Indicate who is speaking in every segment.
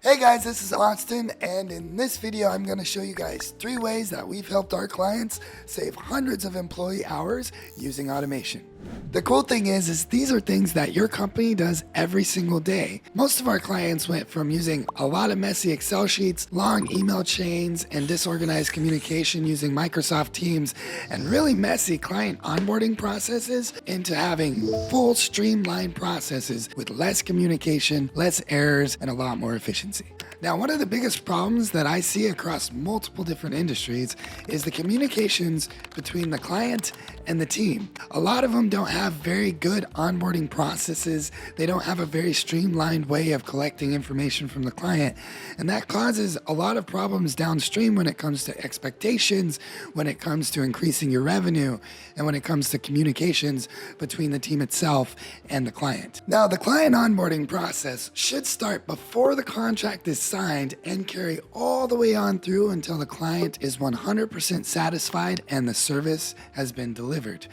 Speaker 1: Hey guys, this is Austin, and in this video I'm going to show you guys 3 ways that we've helped our clients save hundreds of employee hours using automation. The cool thing is these are things that your company does every single day. Most of our clients went from using a lot of messy Excel sheets, long email chains, and disorganized communication using Microsoft Teams, and really messy client onboarding processes into having full streamlined processes with less communication, less errors, and a lot more efficiency. Now, one of the biggest problems that I see across multiple different industries is the communications between the client and the team. A lot of them don't have very good onboarding processes. They don't have a very streamlined way of collecting information from the client. And that causes a lot of problems downstream when it comes to expectations, when it comes to increasing your revenue, and when it comes to communications between the team itself and the client. Now, the client onboarding process should start before the contract is signed and carry all the way on through until the client is 100% satisfied and the service has been delivered.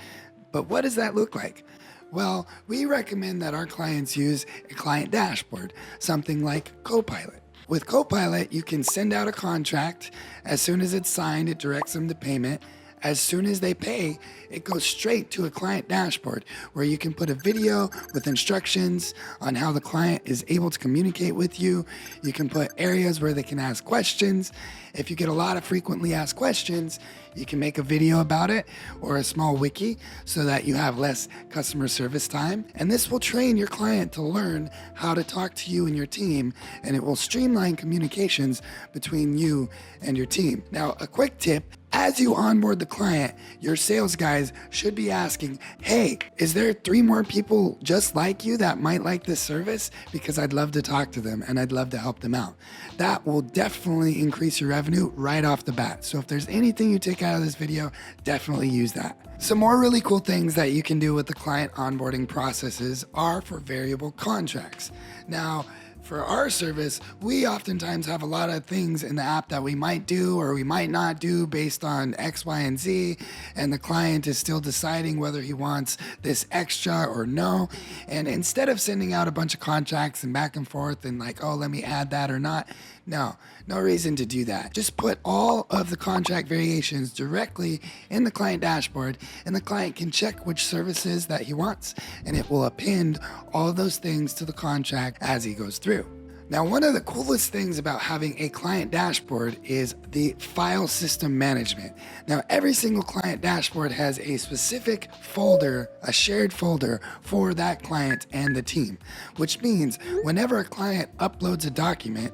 Speaker 1: But what does that look like? Well, we recommend that our clients use a client dashboard, something like Copilot. With Copilot, you can send out a contract. As soon as it's signed, it directs them to payment. As soon as they pay, it goes straight to a client dashboard where you can put a video with instructions on how the client is able to communicate with you. You can put areas where they can ask questions. If you get a lot of frequently asked questions, you can make a video about it or a small wiki so that you have less customer service time. And this will train your client to learn how to talk to you and your team, and it will streamline communications between you and your team. Now, a quick tip: as you onboard the client, your sales guys should be asking, hey, is there 3 more people just like you that might like this service? Because I'd love to talk to them and I'd love to help them out. That will definitely increase your revenue right off the bat. So if there's anything you take out of this video, definitely use that. Some more really cool things that you can do with the client onboarding processes are for variable contracts. Now, for our service, we oftentimes have a lot of things in the app that we might do or we might not do based on X, Y, and Z, and the client is still deciding whether he wants this extra or no. And instead of sending out a bunch of contracts and back and forth and like, oh, let me add that or not, no reason to do that. Just put all of the contract variations directly in the client dashboard, and the client can check which services that he wants, and it will append all of those things to the contract as he goes through. Now, one of the coolest things about having a client dashboard is the file system management. Now, every single client dashboard has a specific folder, a shared folder for that client and the team, which means whenever a client uploads a document,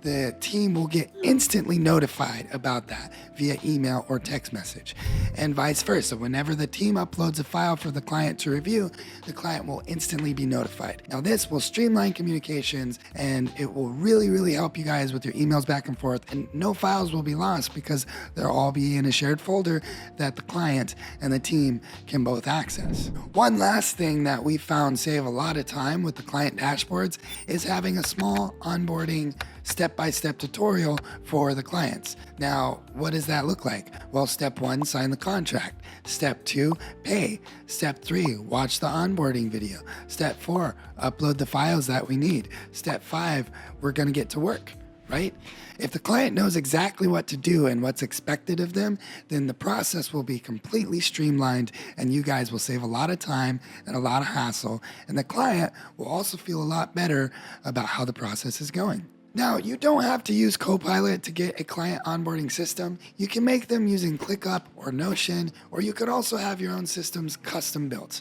Speaker 1: the team will get instantly notified about that via email or text message, and vice versa. Whenever the team uploads a file for the client to review, the client will instantly be notified. Now, this will streamline communications, and it will really help you guys with your emails back and forth, and no files will be lost because they'll all be in a shared folder that the client and the team can both access. One last thing that we found save a lot of time with the client dashboards is having a small onboarding step-by-step tutorial for the clients. Now, what does that look like? Well, step 1, sign the contract. Step 2, pay. Step 3, watch the onboarding video. Step 4, upload the files that we need. Step 5, we're gonna get to work, right? If the client knows exactly what to do and what's expected of them, then the process will be completely streamlined, and you guys will save a lot of time and a lot of hassle, and the client will also feel a lot better about how the process is going. Now, you don't have to use Copilot to get a client onboarding system. You can make them using ClickUp or Notion, or you could also have your own systems custom built.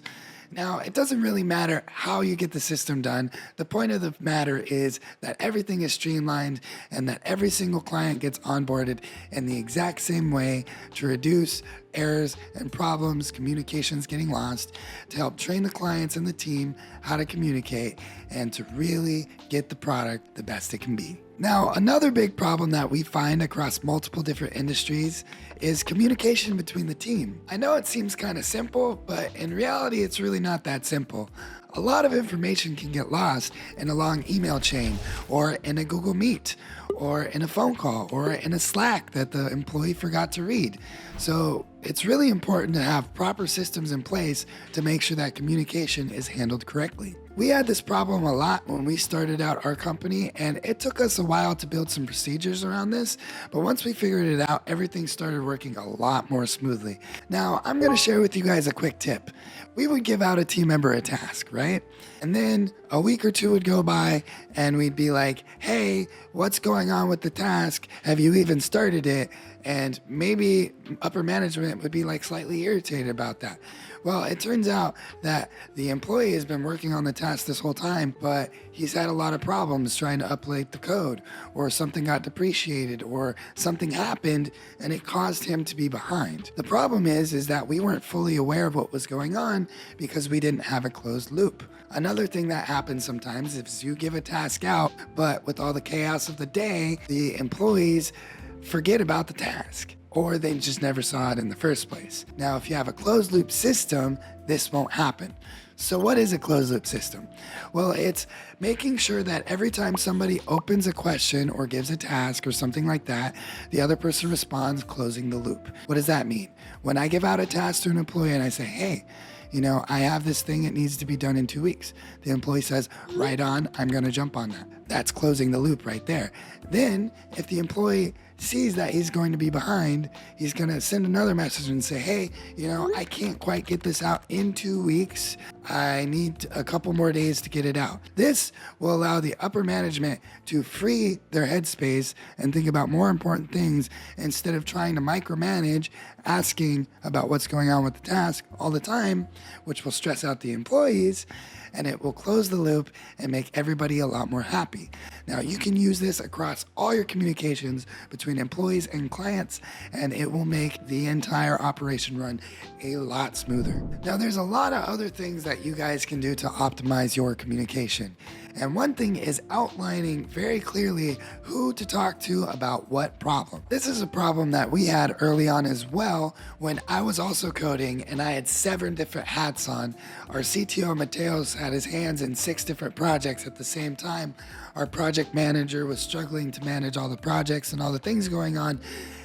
Speaker 1: Now, it doesn't really matter how you get the system done. The point of the matter is that everything is streamlined and that every single client gets onboarded in the exact same way to reduce errors and problems, communications getting lost, to help train the clients and the team how to communicate and to really get the product the best it can be. Now, another big problem that we find across multiple different industries is communication between the team. I know it seems kind of simple, but in reality, it's really not that simple. A lot of information can get lost in a long email chain, or in a Google Meet, or in a phone call, or in a Slack that the employee forgot to read. So it's really important to have proper systems in place to make sure that communication is handled correctly. We had this problem a lot when we started out our company, and it took us a while to build some procedures around this, but once we figured it out, everything started working a lot more smoothly. Now, I'm going to share with you guys a quick tip. We would give out a team member a task, right? And then a week or two would go by and we'd be like, hey, what's going on with the task? Have you even started it? And maybe upper management would be like slightly irritated about that. Well, it turns out that the employee has been working on the task this whole time, but he's had a lot of problems trying to upload the code, or something got depreciated, or something happened and it caused him to be behind. The problem is that we weren't fully aware of what was going on because we didn't have a closed loop. Another thing that happens sometimes is you give a task out, but with all the chaos of the day, the employees forget about the task, or they just never saw it in the first place. Now, if you have a closed loop system, this won't happen. So what is a closed loop system? Well, it's making sure that every time somebody opens a question or gives a task or something like that, the other person responds, closing the loop. What does that mean? When I give out a task to an employee and I say, hey, I have this thing, it needs to be done in 2 weeks. The employee says, right on, I'm going to jump on that. That's closing the loop right there. Then, if the employee sees that he's going to be behind, he's going to send another message and say, hey, I can't quite get this out in 2 weeks. I need a couple more days to get it out. This will allow the upper management to free their headspace and think about more important things instead of trying to micromanage, asking about what's going on with the task all the time, which will stress out the employees, and it will close the loop and make everybody a lot more happy. Now, you can use this across all your communications between employees and clients, and it will make the entire operation run a lot smoother. Now, there's a lot of other things that you guys can do to optimize your communication. And one thing is outlining very clearly who to talk to about what problem. This is a problem that we had early on as well when I was also coding and I had 7 different hats on. Our CTO Mateos had his hands in 6 different projects at the same time. Our project manager was struggling to manage all the projects and all the things going on.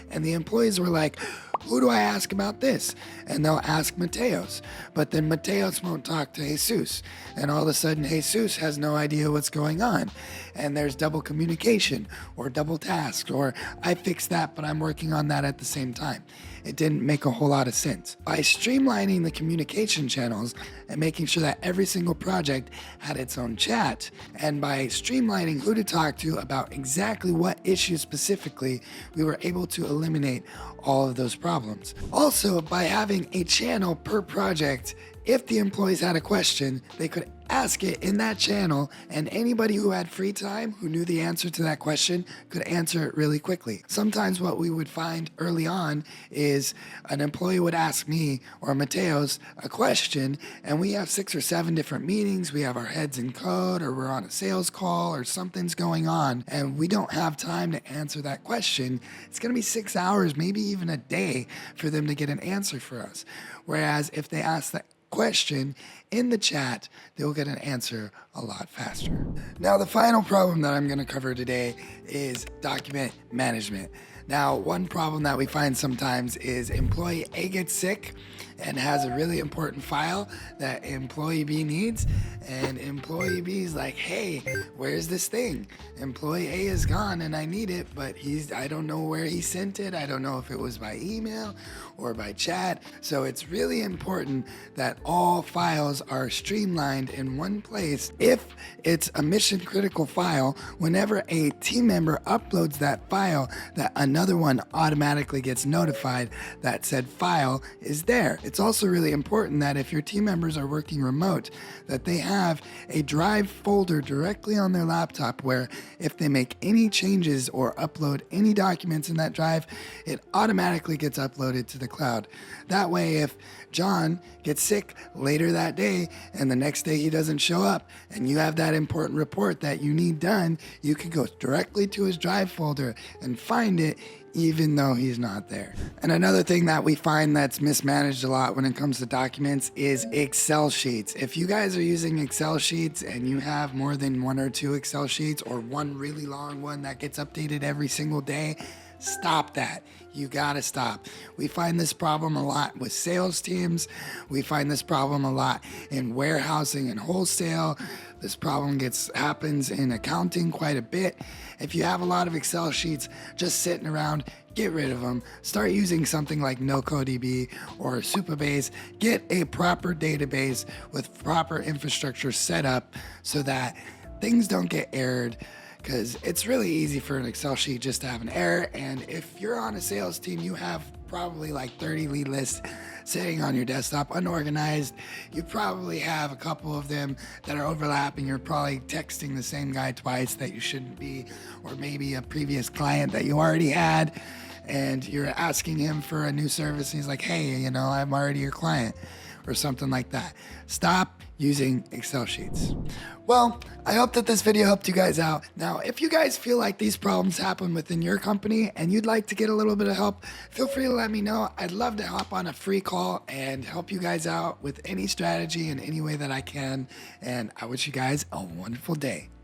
Speaker 1: And the employees were like, who do I ask about this? And they'll ask Mateos. But then Mateos won't talk to Jesus. And all of a sudden, Jesus has no idea what's going on. And there's double communication or double tasks, or I fixed that, but I'm working on that at the same time. It didn't make a whole lot of sense. By streamlining the communication channels and making sure that every single project had its own chat, and by streamlining who to talk to about exactly what issue specifically, we were able to eliminate all of those problems. Also, by having a channel per project, if the employees had a question, they could ask it in that channel, and anybody who had free time who knew the answer to that question could answer it really quickly. Sometimes what we would find early on is an employee would ask me or Mateos a question, and we have 6 or 7 different meetings. We have our heads in code, or we're on a sales call, or something's going on, and we don't have time to answer that question. It's going to be 6 hours, maybe even a day, for them to get an answer for us. Whereas if they ask that question in the chat, they'll get an answer a lot faster. Now, the final problem that I'm going to cover today is document management. Now, one problem that we find sometimes is employee A gets sick and has a really important file that employee B needs, and employee B is like, hey, where's this thing? Employee A is gone and I need it, but I don't know where he sent it. I don't know if it was by email or by chat. So it's really important that all files are streamlined in one place. If it's a mission critical file, whenever a team member uploads that file, that another one automatically gets notified that said file is there. It's also really important that if your team members are working remote, that they have a drive folder directly on their laptop where if they make any changes or upload any documents in that drive, it automatically gets uploaded to the cloud. That way, if John gets sick later that day and the next day he doesn't show up and you have that important report that you need done, you can go directly to his drive folder and find it even though he's not there. And another thing that we find that's mismanaged a lot when it comes to documents is Excel sheets. If you guys are using Excel sheets and you have more than 1 or 2 Excel sheets, or one really long one that gets updated every single day, Stop that. You gotta stop. We find this problem a lot with sales teams. We find this problem a lot in warehousing and wholesale. This problem happens in accounting quite a bit. If you have a lot of Excel sheets just sitting around, get rid of them. Start using something like NoCoDB or Supabase. Get a proper database with proper infrastructure set up so that things don't get errored, because it's really easy for an Excel sheet just to have an error. And if you're on a sales team, you have probably like 30 lead lists sitting on your desktop unorganized. You probably have a couple of them that are overlapping. You're probably texting the same guy twice that you shouldn't be, or maybe a previous client that you already had, and you're asking him for a new service. And he's like, hey, I'm already your client, or something like that. Stop using Excel sheets. Well, I hope that this video helped you guys out. Now, if you guys feel like these problems happen within your company and you'd like to get a little bit of help, feel free to let me know. I'd love to hop on a free call and help you guys out with any strategy in any way that I can. And I wish you guys a wonderful day.